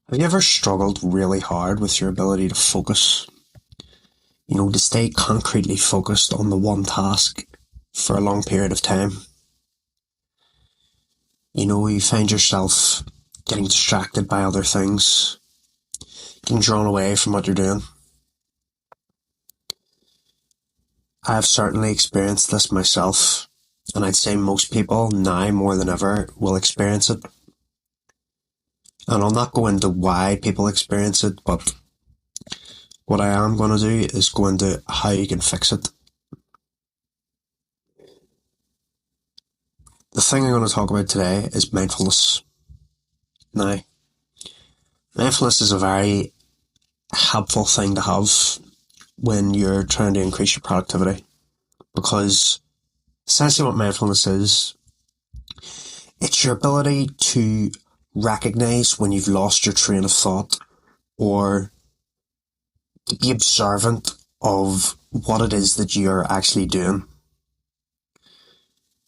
Have you ever struggled really hard with your ability to focus? To stay concretely focused on the one task for a long period of time? You find yourself getting distracted by other things, getting drawn away from what you're doing. I have certainly experienced this myself, and I'd say most people now more than ever will experience it. And I'll not go into why people experience it, but what I am going to do is go into how you can fix it. The thing I'm going to talk about today is mindfulness. Now, mindfulness is a very helpful thing to have when you're trying to increase your productivity, because essentially what mindfulness is, it's your ability to recognize when you've lost your train of thought, or to be observant of what it is that you're actually doing.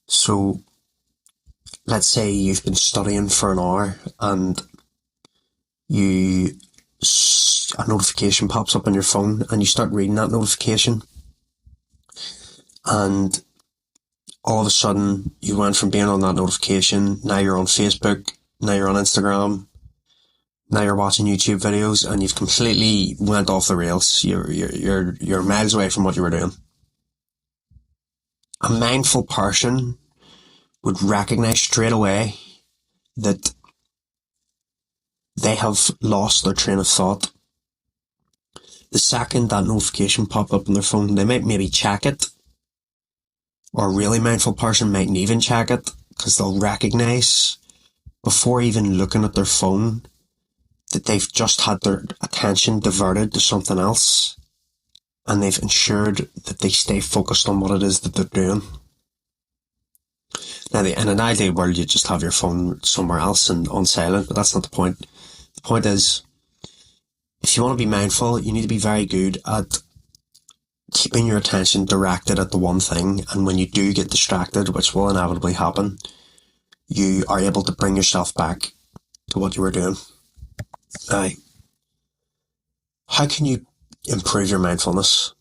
So, let's say you've been studying for an hour and a notification pops up on your phone and you start reading that notification, and all of a sudden you went from being on that notification, now you're on Facebook, now you're on Instagram, now you're watching YouTube videos, and you've completely went off the rails. You're miles away from what you were doing. A mindful person would recognize straight away that they have lost their train of thought. The second that notification popped up on their phone, they might maybe check it, or a really mindful person mightn't even check it, because they'll recognize before even looking at their phone that they've just had their attention diverted to something else, and they've ensured that they stay focused on what it is that they're doing. Now, in an ideal world, you just have your phone somewhere else and on silent, but that's not the point. The point is, if you want to be mindful, you need to be very good at keeping your attention directed at the one thing, and when you do get distracted, which will inevitably happen, you are able to bring yourself back to what you were doing. Now, how can you improve your mindfulness?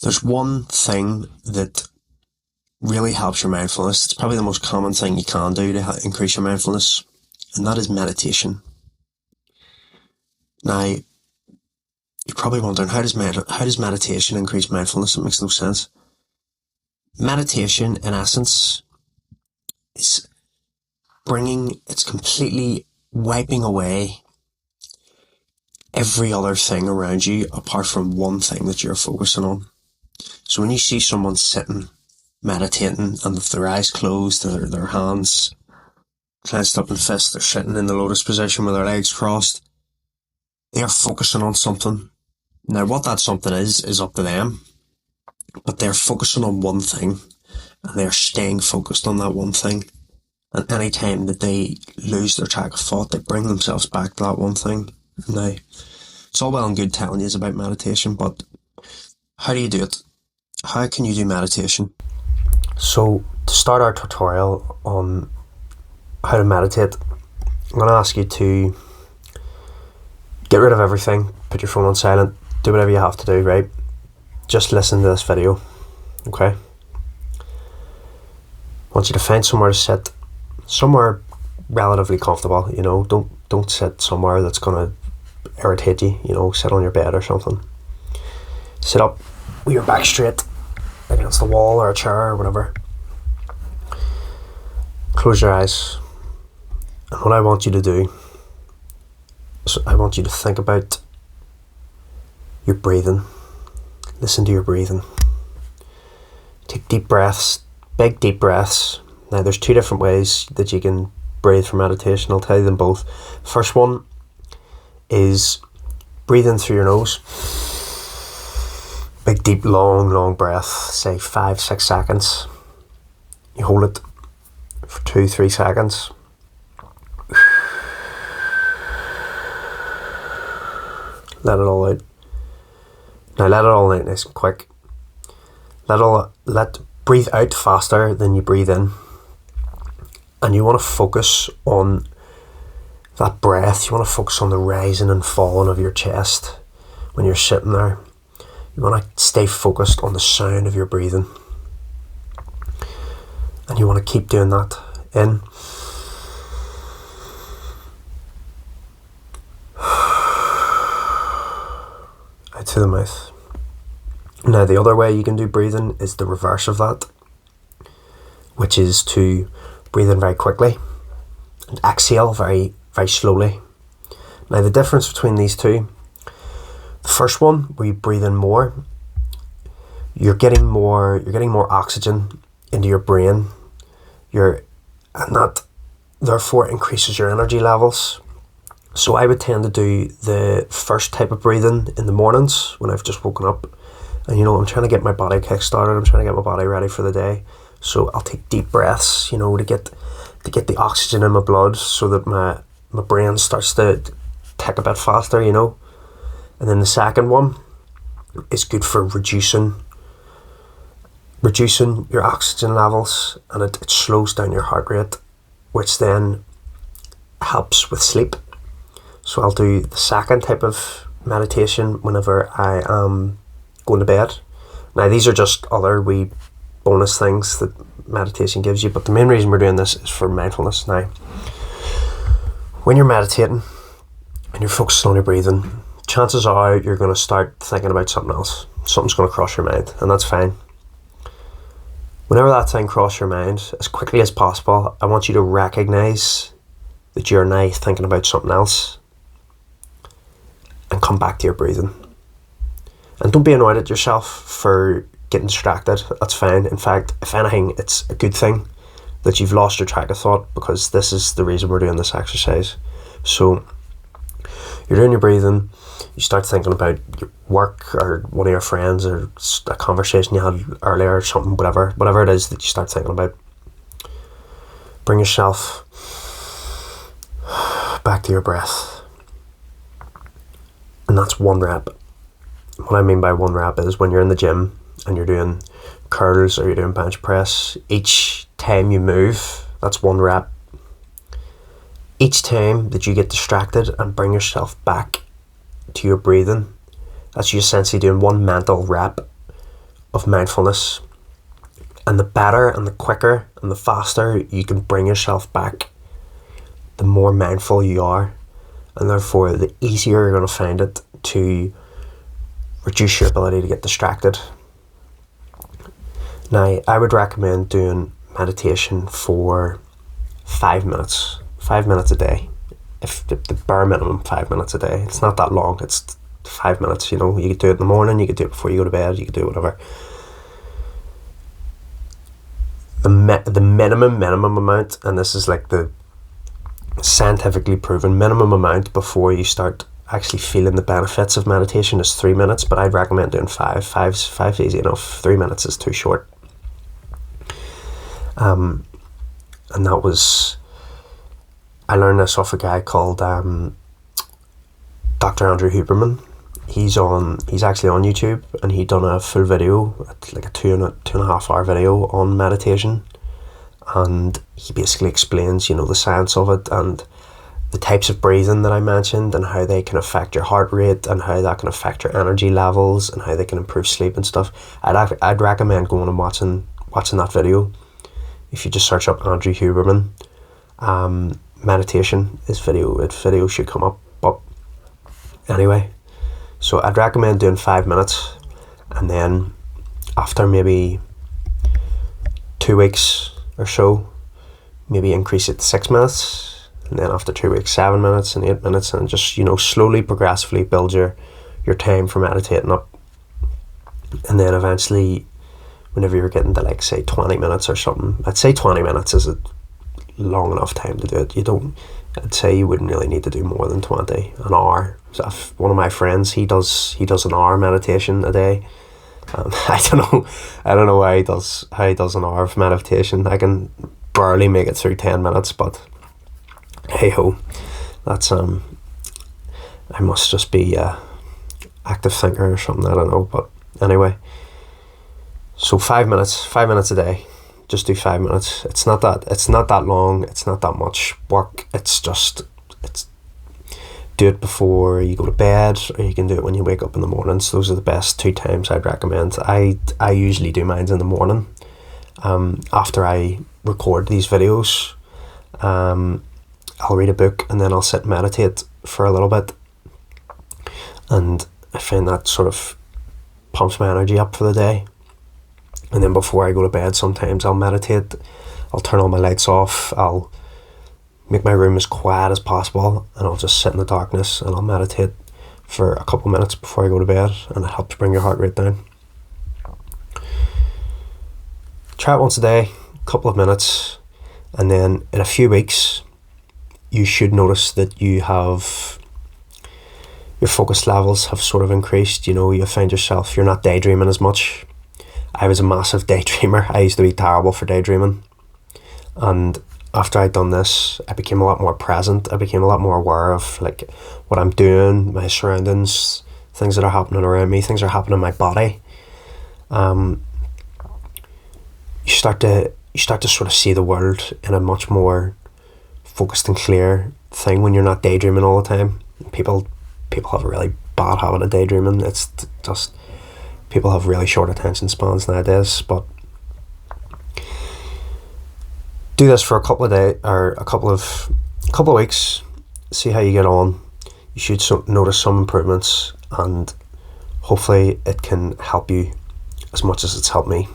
There's one thing that really helps your mindfulness. It's probably the most common thing you can do to increase your mindfulness, and that is meditation. Now, you're probably wondering, how does meditation increase mindfulness? It makes no sense. Meditation, in essence, is it's completely wiping away every other thing around you apart from one thing that you're focusing on. So when you see someone sitting, meditating, and with their eyes closed, their hands clenched up in fists, they're sitting in the lotus position with their legs crossed, they are focusing on something. Now, what that something is up to them, but they're focusing on one thing, and they're staying focused on that one thing. And any time that they lose their track of thought, they bring themselves back to that one thing. Now, it's all well and good telling you about meditation, but how do you do it? How can you do meditation? So, to start our tutorial on how to meditate, I'm going to ask you to get rid of everything, put your phone on silent, do whatever you have to do, right? Just listen to this video, okay? I want you to find somewhere to sit, somewhere relatively comfortable, don't sit somewhere that's going to irritate you, sit on your bed or something. Sit up with your back straight against the wall or a chair or whatever. Close your eyes, and what I want you to do is I want you to think about your breathing. Listen to your breathing. Take deep breaths, big deep breaths. Now, there's two different ways that you can breathe for meditation. I'll tell you them both. First one is breathing through your nose. Big, deep, long breath, say 5-6 seconds. You hold it for 2-3 seconds. Let it all out. Now let it all out nice and quick. Breathe out faster than you breathe in. And you want to focus on that breath. You want to focus on the rising and falling of your chest when you're sitting there. You want to stay focused on the sound of your breathing. And you want to keep doing that. In. Out to the mouth. Now, the other way you can do breathing is the reverse of that, which is to breathe in very quickly and exhale very, very slowly. Now, the difference between these two, the first one, where you breathe in more, you're getting more oxygen into your brain, and that therefore increases your energy levels. So I would tend to do the first type of breathing in the mornings when I've just woken up, and I'm trying to get my body kick-started, I'm trying to get my body ready for the day. So I'll take deep breaths, to get the oxygen in my blood, so that my brain starts to tick a bit faster, And then the second one is good for reducing your oxygen levels, and it slows down your heart rate, which then helps with sleep. So I'll do the second type of meditation whenever I am going to bed. Now, these are just other wee bonus things that meditation gives you, but the main reason we're doing this is for mindfulness. Now, when you're meditating and you're focusing on your breathing, chances are you're going to start thinking about something else. Something's going to cross your mind, and that's fine. Whenever that thing crosses your mind, as quickly as possible, I want you to recognize that you're now thinking about something else, and come back to your breathing. And don't be annoyed at yourself for getting distracted. That's fine. In fact, if anything, it's a good thing that you've lost your track of thought, because this is the reason we're doing this exercise. So you're doing your breathing, you start thinking about your work or one of your friends or a conversation you had earlier or something, whatever it is that you start thinking about. Bring yourself back to your breath. And that's one rep. What I mean by one rep is when you're in the gym and you're doing curls or you're doing bench press, each time you move, that's one rep. Each time that you get distracted and bring yourself back to your breathing, that's you essentially doing one mental rep of mindfulness. And the better and the quicker and the faster you can bring yourself back, the more mindful you are, and therefore the easier you're going to find it to reduce your ability to get distracted. Now, I would recommend doing meditation for 5 minutes. 5 minutes a day. If the bare minimum 5 minutes a day. It's not that long. It's 5 minutes, You could do it in the morning, you could do it before you go to bed, you could do whatever. The minimum amount, and this is like the scientifically proven minimum amount before you start actually feeling the benefits of meditation, is 3 minutes, but I'd recommend doing 5. Five's easy enough. 3 minutes is too short. And that was, I learned this off a guy called Dr. Andrew Huberman. He's actually on YouTube, and he done a full video, like a 2.5 hour video on meditation, and he basically explains, the science of it and the types of breathing that I mentioned, and how they can affect your heart rate, and how that can affect your energy levels, and how they can improve sleep and stuff. I'd recommend going and watching that video. If you just search up Andrew Huberman meditation, his video should come up. But anyway, so I'd recommend doing 5 minutes, and then after maybe 2 weeks or so, maybe increase it to 6 minutes, and then after 2 weeks, 7 minutes and 8 minutes, and just, slowly, progressively build your time for meditating up. And then eventually, whenever you're getting to, like, say 20 minutes or something, I'd say 20 minutes is a long enough time to do it. I'd say you wouldn't really need to do more than 20, an hour. So one of my friends, he does an hour meditation a day. I don't know how he does an hour of meditation. I can barely make it through 10 minutes, but hey ho, that's I must just be a active thinker or something, I don't know. But anyway, so 5 minutes a day. Just do 5 minutes. It's not that long, it's not that much work, it's do it before you go to bed, or you can do it when you wake up in the morning. So those are the best 2 times I'd recommend. I usually do mine in the morning. After I record these videos, I'll read a book and then I'll sit and meditate for a little bit. And I find that sort of pumps my energy up for the day. And then before I go to bed, sometimes I'll meditate. I'll turn all my lights off. I'll make my room as quiet as possible, and I'll just sit in the darkness and I'll meditate for a couple of minutes before I go to bed, and it helps bring your heart rate down. Try it once a day, a couple of minutes, and then in a few weeks you should notice that your focus levels have sort of increased. You find yourself, you're not daydreaming as much. I was a massive daydreamer. I used to be terrible for daydreaming, and after I'd done this, I became a lot more present. I became a lot more aware of like what I'm doing, my surroundings, things that are happening around me, things that are happening in my body. You start to sort of see the world in a much more focused and clear thing when you're not daydreaming all the time. People have a really bad habit of daydreaming. It's just, people have really short attention spans nowadays. But do this for a couple of days or a couple of weeks. See how you get on. You should notice some improvements, and hopefully it can help you as much as it's helped me.